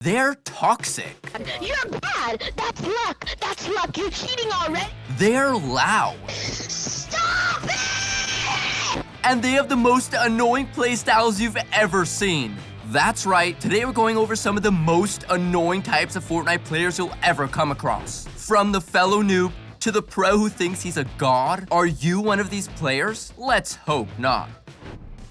They're toxic. You're bad. That's luck. That's luck. You're cheating already. They're loud. Stop it! And they have the most annoying playstyles you've ever seen. That's right, today we're going over some of the most annoying types of Fortnite players you'll ever come across. From the fellow noob to the pro who thinks he's a god. Are you one of these players? Let's hope not.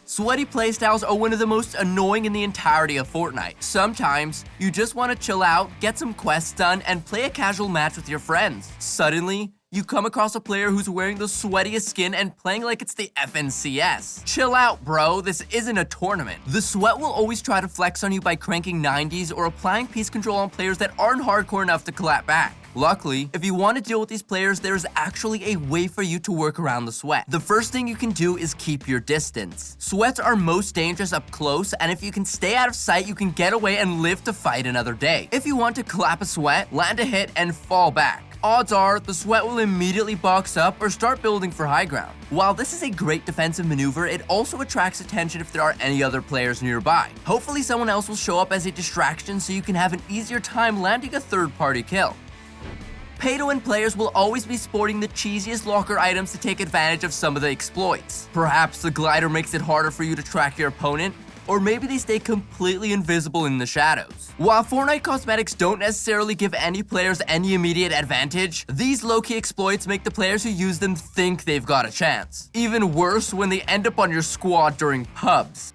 Sweaty playstyles are one of the most annoying in the entirety of Fortnite. Sometimes, you just want to chill out, get some quests done, and play a casual match with your friends. Suddenly, you come across a player who's wearing the sweatiest skin and playing like it's the FNCS. Chill out, bro, this isn't a tournament. The sweat will always try to flex on you by cranking 90s or applying piece control on players that aren't hardcore enough to clap back. Luckily, if you want to deal with these players, there's actually a way for you to work around the sweat. The first thing you can do is keep your distance. Sweats are most dangerous up close, and if you can stay out of sight, you can get away and live to fight another day. If you want to clap a sweat, land a hit, and fall back, odds are the sweat will immediately box up or start building for high ground. While this is a great defensive maneuver, it also attracts attention if there are any other players nearby. Hopefully someone else will show up as a distraction so you can have an easier time landing a third-party kill. Pay-to-win players will always be sporting the cheesiest locker items to take advantage of some of the exploits. Perhaps the glider makes it harder for you to track your opponent, or maybe they stay completely invisible in the shadows. While Fortnite cosmetics don't necessarily give any players any immediate advantage, these low-key exploits make the players who use them think they've got a chance. Even worse when they end up on your squad during pubs.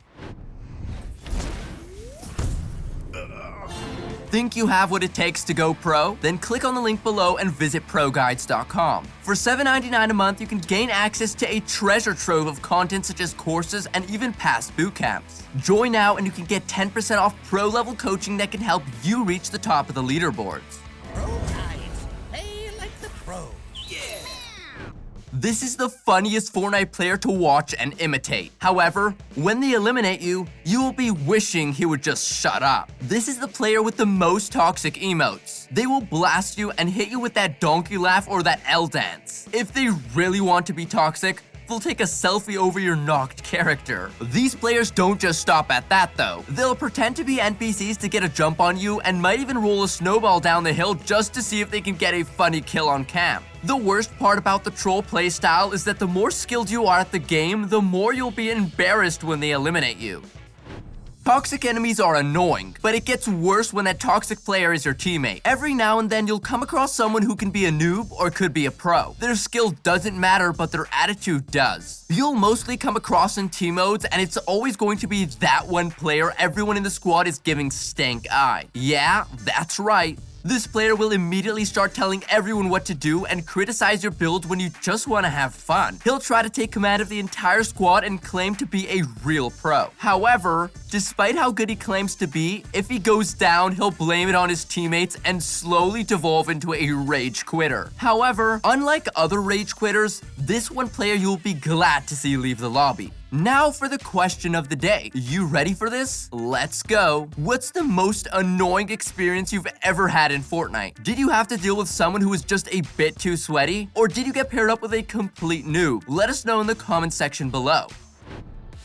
Think you have what it takes to go pro? Then click on the link below and visit ProGuides.com. For $7.99 a month, you can gain access to a treasure trove of content such as courses and even past boot camps. Join now and you can get 10% off pro-level coaching that can help you reach the top of the leaderboards. ProGuides. Hey, like the pros. Yeah! This is the funniest Fortnite player to watch and imitate. However, when they eliminate you, you will be wishing he would just shut up. This is the player with the most toxic emotes. They will blast you and hit you with that donkey laugh or that L dance. If they really want to be toxic, they'll take a selfie over your knocked character. These players don't just stop at that though. They'll pretend to be NPCs to get a jump on you and might even roll a snowball down the hill just to see if they can get a funny kill on cam. The worst part about the troll playstyle is that the more skilled you are at the game, the more you'll be embarrassed when they eliminate you. Toxic enemies are annoying, but it gets worse when that toxic player is your teammate. Every now and then you'll come across someone who can be a noob or could be a pro. Their skill doesn't matter, but their attitude does. You'll mostly come across in team modes, and it's always going to be that one player everyone in the squad is giving stank eye. Yeah, that's right. This player will immediately start telling everyone what to do and criticize your build when you just want to have fun. He'll try to take command of the entire squad and claim to be a real pro. However, despite how good he claims to be, if he goes down, he'll blame it on his teammates and slowly devolve into a rage quitter. However, unlike other rage quitters, this one player you'll be glad to see leave the lobby. Now for the question of the day. You ready for this? Let's go. What's the most annoying experience you've ever had in Fortnite? Did you have to deal with someone who was just a bit too sweaty? Or did you get paired up with a complete noob? Let us know in the comment section below.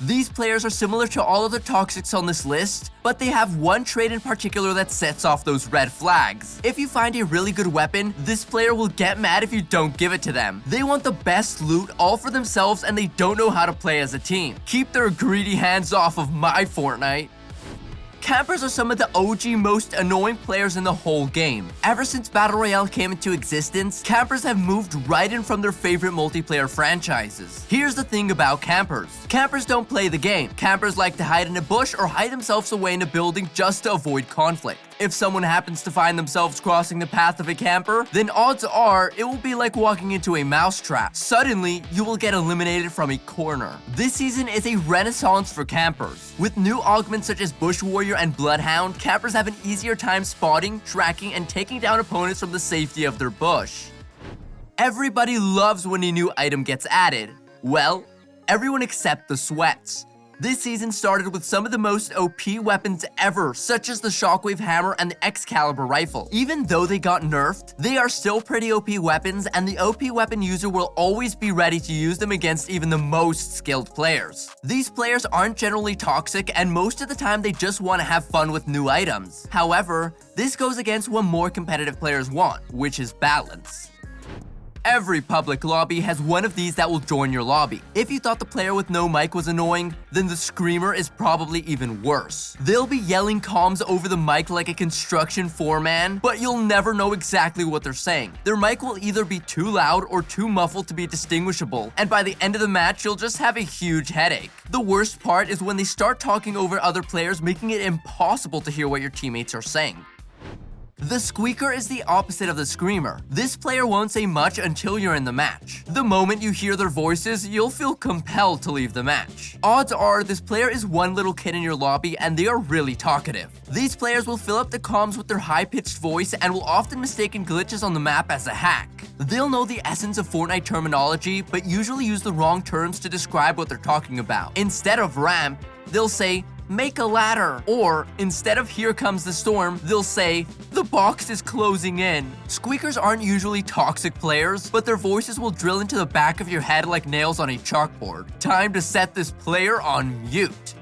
These players are similar to all of the toxics on this list, but they have one trait in particular that sets off those red flags. If you find a really good weapon, this player will get mad if you don't give it to them. They want the best loot all for themselves and they don't know how to play as a team. Keep their greedy hands off of my Fortnite. Campers are some of the OG most annoying players in the whole game. Ever since Battle Royale came into existence, campers have moved right in from their favorite multiplayer franchises. Here's the thing about campers. Campers don't play the game. Campers like to hide in a bush or hide themselves away in a building just to avoid conflict. If someone happens to find themselves crossing the path of a camper, then odds are it will be like walking into a mousetrap. Suddenly, you will get eliminated from a corner. This season is a renaissance for campers. With new augments such as Bush Warrior and Bloodhound, campers have an easier time spotting, tracking, and taking down opponents from the safety of their bush. Everybody loves when a new item gets added. Well, everyone except the sweats. This season started with some of the most OP weapons ever, such as the Shockwave Hammer and the Excalibur Rifle. Even though they got nerfed, they are still pretty OP weapons, and the OP weapon user will always be ready to use them against even the most skilled players. These players aren't generally toxic, and most of the time they just want to have fun with new items. However, this goes against what more competitive players want, which is balance. Every public lobby has one of these that will join your lobby. If you thought the player with no mic was annoying, then the screamer is probably even worse. They'll be yelling comms over the mic like a construction foreman, but you'll never know exactly what they're saying. Their mic will either be too loud or too muffled to be distinguishable, and by the end of the match, you'll just have a huge headache. The worst part is when they start talking over other players, making it impossible to hear what your teammates are saying. The squeaker is the opposite of the screamer. This player won't say much until you're in the match. The moment you hear their voices, you'll feel compelled to leave the match. Odds are this player is one little kid in your lobby and they are really talkative. These players will fill up the comms with their high-pitched voice and will often mistake glitches on the map as a hack. They'll know the essence of Fortnite terminology, but usually use the wrong terms to describe what they're talking about. Instead of ramp, they'll say, "Make a ladder," or instead of "Here comes the storm," they'll say, "The box is closing in." Squeakers aren't usually toxic players, but their voices will drill into the back of your head like nails on a chalkboard. Time to set this player on mute.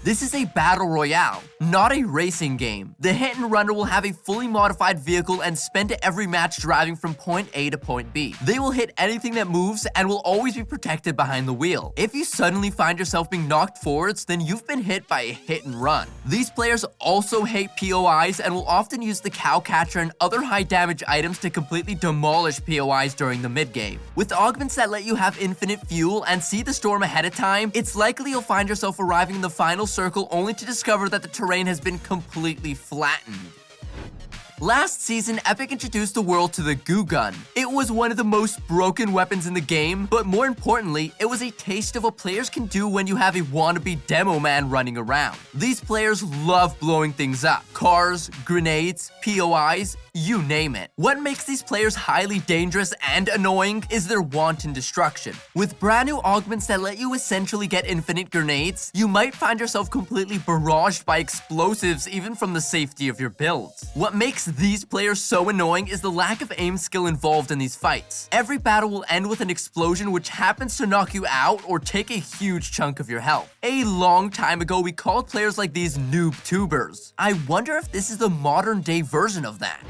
This is a battle royale, not a racing game. The hit and runner will have a fully modified vehicle and spend every match driving from point A to point B. They will hit anything that moves and will always be protected behind the wheel. If you suddenly find yourself being knocked forwards, then you've been hit by a hit and run. These players also hate POIs and will often use the cow catcher and other high damage items to completely demolish POIs during the mid game. With augments that let you have infinite fuel and see the storm ahead of time, it's likely you'll find yourself arriving in the final circle only to discover that the terrain has been completely flattened. Last season, Epic introduced the world to the goo gun. It was one of the most broken weapons in the game, but more importantly, it was a taste of what players can do when you have a wannabe demo man running around. These players love blowing things up. Cars, grenades, POIs, you name it. What makes these players highly dangerous and annoying is their wanton destruction. With brand new augments that let you essentially get infinite grenades, you might find yourself completely barraged by explosives even from the safety of your build. What makes these players so annoying is the lack of aim skill involved in these fights. Every battle will end with an explosion which happens to knock you out or take a huge chunk of your health. A long time ago, we called players like these noob tubers. I wonder if this is the modern day version of that.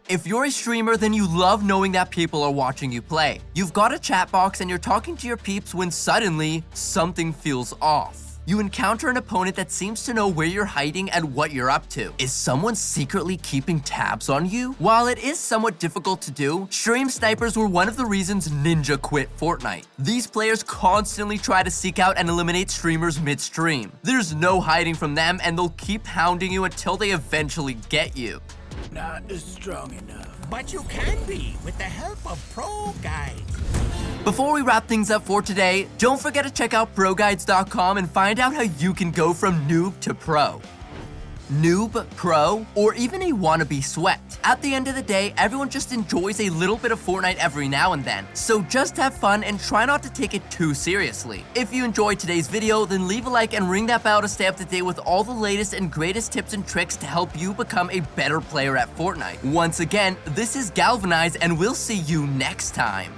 If you're a streamer, then you love knowing that people are watching you play. You've got a chat box and you're talking to your peeps when suddenly something feels off. You encounter an opponent that seems to know where you're hiding and what you're up to. Is someone secretly keeping tabs on you? While it is somewhat difficult to do, stream snipers were one of the reasons Ninja quit Fortnite. These players constantly try to seek out and eliminate streamers mid-stream. There's no hiding from them and they'll keep hounding you until they eventually get you. Not strong enough. But you can be with the help of ProGuides. Before we wrap things up for today, don't forget to check out ProGuides.com and find out how you can go from noob to pro. Noob, pro, or even a wannabe sweat. At the end of the day, everyone just enjoys a little bit of Fortnite every now and then, so just have fun and try not to take it too seriously. If you enjoyed today's video, then leave a like and ring that bell to stay up to date with all the latest and greatest tips and tricks to help you become a better player at Fortnite. Once again, this is Galvanize and we'll see you next time.